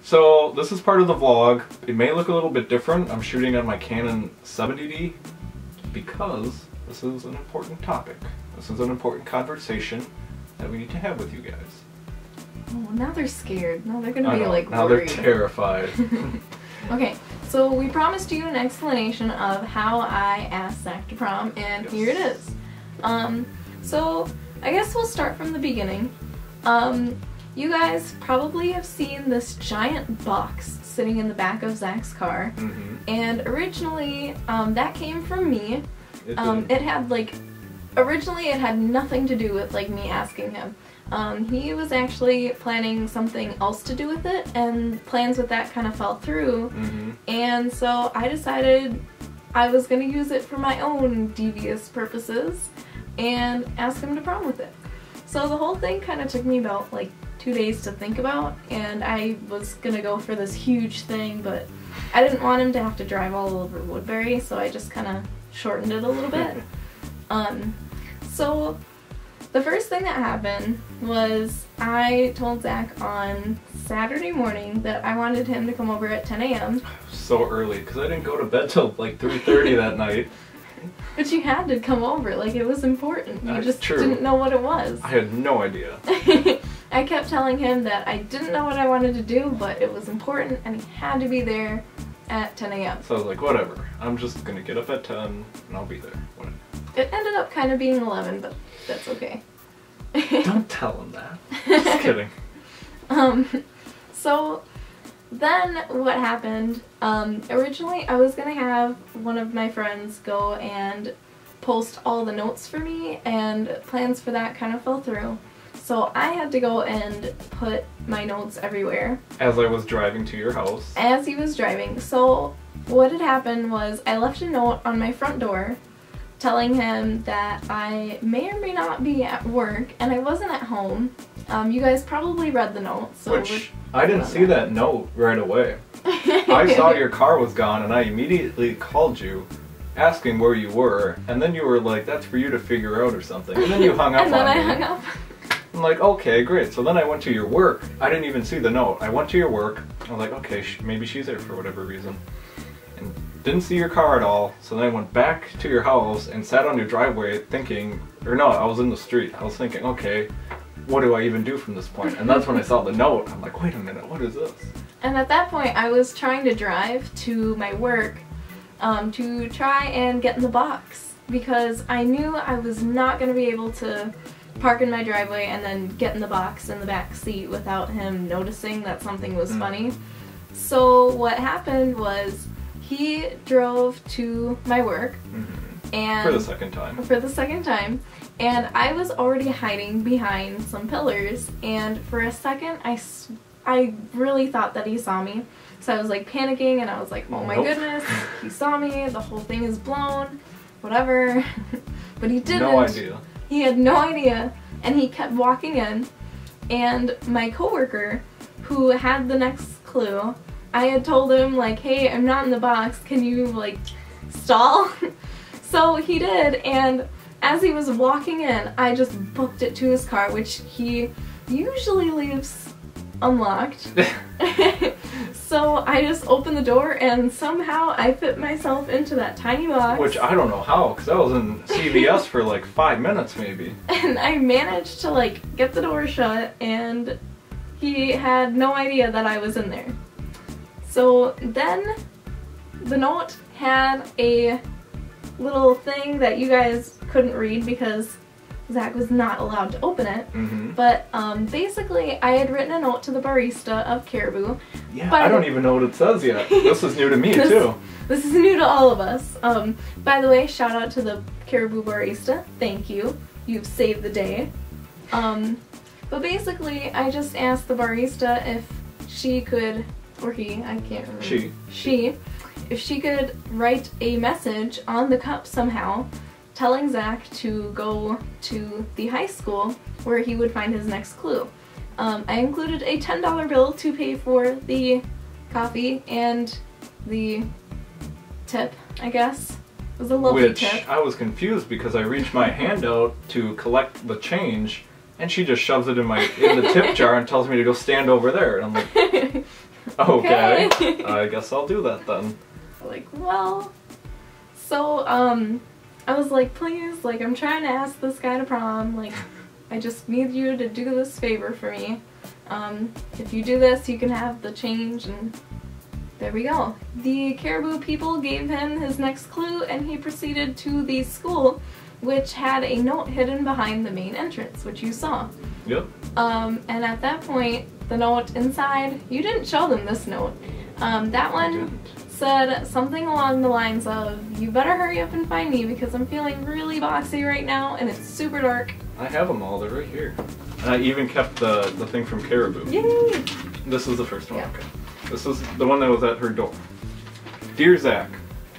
So this is part of the vlog. It may look a little bit different. I'm shooting on my Canon 70D because this is an important topic. This is an important conversation that we need to have with you guys. Oh, now they're scared. Now they're gonna be like now worried. They're terrified. Okay, so we promised you an explanation of how I asked Zach to prom, and here it is. So I guess we'll start from the beginning. You guys probably have seen this giant box sitting in the back of Zach's car, and originally that came from me. It had originally it had nothing to do with me asking him. He was actually planning something else to do with it, and plans with that kind of fell through, and so I decided I was going to use it for my own devious purposes and ask him to prom with it. So the whole thing kind of took me about 2 days to think about, and I was gonna go for this huge thing, but I didn't want him to have to drive all over Woodbury, so I just kind of shortened it a little bit. So the first thing that happened was I told Zach on Saturday morning that I wanted him to come over at 10 a.m. So early, because I didn't go to bed till 3:30 that night. But you had to come over, it was important. You just true. Didn't know what it was. I had no idea. I kept telling him that I didn't know what I wanted to do, but it was important and he had to be there at 10 a.m. So I was like, whatever. I'm just gonna get up at 10 and I'll be there. Whatever. It ended up kind of being 11, but that's okay. Don't tell him that. Just kidding. So then what happened, originally I was gonna have one of my friends go and post all the notes for me, and plans for that kind of fell through. So I had to go and put my notes everywhere. As I was driving to your house. As he was driving. So what had happened was I left a note on my front door telling him that I may or may not be at work and I wasn't at home. You guys probably read the note. So which, I didn't see that note right away. I saw your car was gone and I immediately called you asking where you were, and then you were like, that's for you to figure out or something. And then you hung up on me. And then I hung up. I'm like, okay, great. So then I went to your work. I didn't even see the note. I went to your work. I was like, okay, maybe she's there for whatever reason. And didn't see your car at all. So then I went back to your house and sat on your driveway thinking, or no, I was in the street. I was thinking, okay, what do I even do from this point? And that's when I saw the note. I'm like, wait a minute, what is this? And at that point, I was trying to drive to my work to try and get in the box, because I knew I was not going to be able to park in my driveway and then get in the box in the back seat without him noticing that something was funny. So what happened was he drove to my work and for the second time. For the second time, and I was already hiding behind some pillars, and for a second I really thought that he saw me. So I was panicking, and I was like, oh my goodness, he saw me, the whole thing is blown, whatever. But he didn't. No idea. He had no idea, and he kept walking in, and my coworker, who had the next clue, I had told him hey, I'm not in the box, can you stall? So he did, and as he was walking in, I just booked it to his car, which he usually leaves unlocked. So I just opened the door and somehow I fit myself into that tiny box. Which I don't know how, because I was in CVS for 5 minutes maybe. And I managed to get the door shut, and he had no idea that I was in there. So then the note had a little thing that you guys couldn't read because Zach was not allowed to open it, but basically I had written a note to the barista of Caribou. Yeah, I don't even know what it says yet. This is new to me too. This is new to all of us. By the way, shout out to the Caribou barista. Thank you. You've saved the day. But basically I just asked the barista if she could, or he, I can't remember. If she could write a message on the cup somehow telling Zach to go to the high school where he would find his next clue. I included a $10 bill to pay for the coffee and the tip, I guess. It was a lovely tip. Which I was confused because I reached my hand out to collect the change and she just shoves it in the tip jar and tells me to go stand over there. And I'm like, Okay. I guess I'll do that then. Like, well, so, I was like, please, like, I'm trying to ask this guy to prom, like, I just need you to do this favor for me. If you do this, you can have the change, and there we go. The Caribou people gave him his next clue, and he proceeded to the school, which had a note hidden behind the main entrance, which you saw. Yep. And at that point, the note inside, you didn't show them this note. That one said something along the lines of, you better hurry up and find me because I'm feeling really boxy right now and it's super dark. I have them all, they're right here. And I even kept the thing from Caribou. Yay! This is the first one, Yeah. okay. This is the one that was at her door. Dear Zach,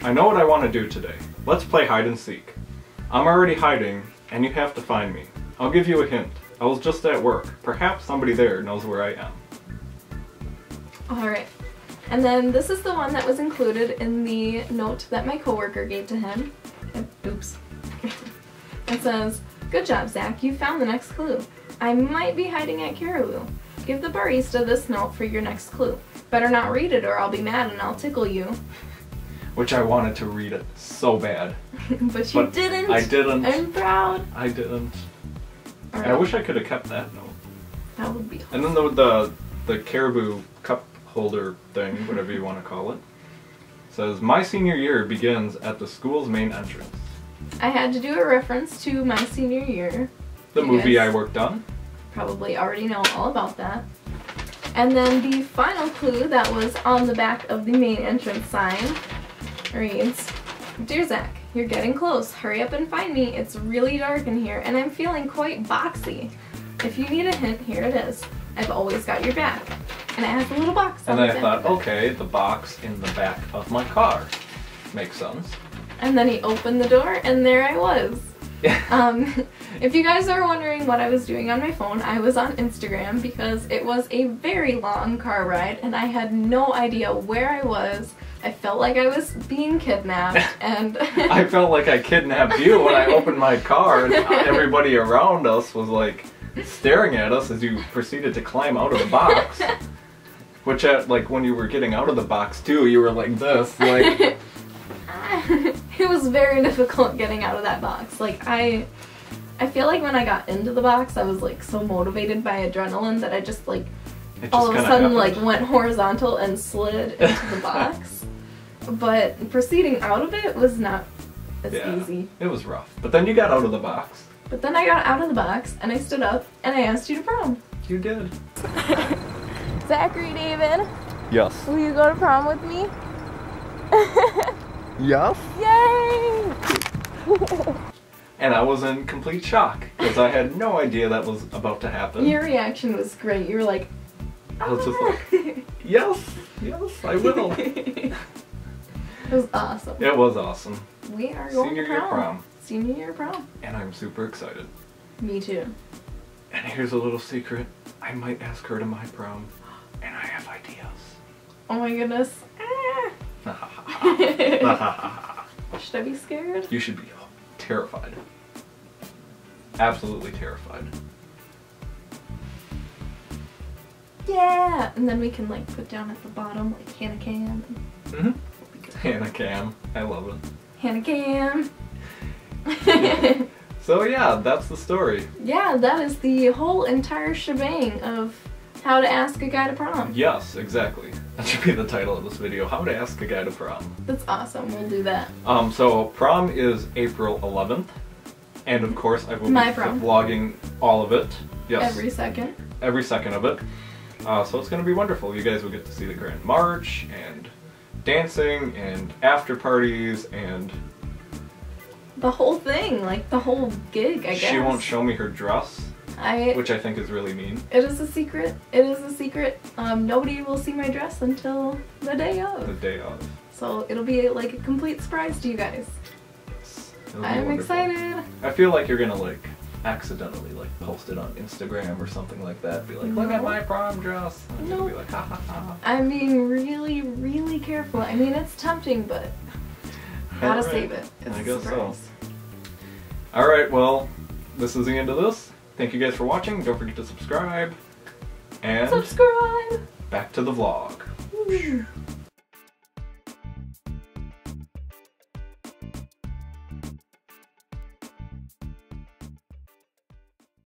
I know what I want to do today. Let's play hide and seek. I'm already hiding and you have to find me. I'll give you a hint. I was just at work. Perhaps somebody there knows where I am. Alright. And then this is the one that was included in the note that my coworker gave to him. Oops. It says, good job, Zach. You found the next clue. I might be hiding at Caribou. Give the barista this note for your next clue. Better not read it or I'll be mad and I'll tickle you. Which I wanted to read it so bad. But you didn't. I didn't. I'm proud. I didn't. Right. And I wish I could have kept that note. That would be And awesome. then the Caribou cup holder thing, whatever you want to call it, says, my senior year begins at the school's main entrance. I had to do a reference to my senior year. The You movie guys I worked on. probably already know all about that. And then the final clue that was on the back of the main entrance sign reads, Dear Zach, you're getting close. Hurry up and find me. It's really dark in here and I'm feeling quite boxy. If you need a hint, here it is. I've always got your back. And it has a little box on And the I back thought, okay, the box in the back of my car. Makes sense. And then he opened the door and there I was. If you guys are wondering what I was doing on my phone, I was on Instagram because it was a very long car ride and I had no idea where I was. I felt like I was being kidnapped and I felt like I kidnapped you when I opened my car and everybody around us was like staring at us as you proceeded to climb out of the box. Which like when you were getting out of the box too, you were like this, like it was very difficult getting out of that box. Like I feel like when I got into the box I was like so motivated by adrenaline that I just like all of a sudden like went horizontal and slid into the box. But proceeding out of it was not as easy. It was rough. But then you got out of the box. But then I got out of the box and I stood up and I asked you to prom. You did. Zachary David, Yes. will you go to prom with me? Yes. Yay! And I was in complete shock because I had no idea that was about to happen. Your reaction was great. You were like, I was just like, yes, I will. It was awesome. It was awesome. We are going Senior to year prom. prom. Senior year prom. And I'm super excited. Me too. And here's a little secret. I might ask her to my prom. And I have ideas. Oh my goodness. Should I be scared? You should be terrified. Absolutely terrified. Yeah! And then we can like put down at the bottom like Hannah Cam. Mm-hmm. Hannah Cam. I love it. Hannah Cam. Yeah. So yeah, that's the story. Yeah, that is the whole entire shebang of how to ask a guy to prom. Yes, exactly. That should be the title of this video. How to ask a guy to prom. That's awesome. We'll do that. So prom is April 11th. And of course I will My be prom. vlogging all of it. Yes. Every second. Every second of it. So it's going to be wonderful. You guys will get to see the Grand March and dancing and after parties and... The whole thing, like the whole gig, I guess. She won't show me her dress, which I think is really mean. It is a secret. It is a secret. Nobody will see my dress until the day The of. day of. So it'll be like a complete surprise to you guys. It'll be I'm wonderful. excited. I feel like you're gonna like accidentally like post it on Instagram or something like that. Be like, look at No. my prom dress. And you'll Nope. be like, ha ha ha. I'm being really, really careful. I mean, it's tempting, but gotta Alright. save it. It's I a guess surprise. so. Alright, well, this is the end of this. Thank you guys for watching. Don't forget to subscribe. And Subscribe! back to the vlog. Woo.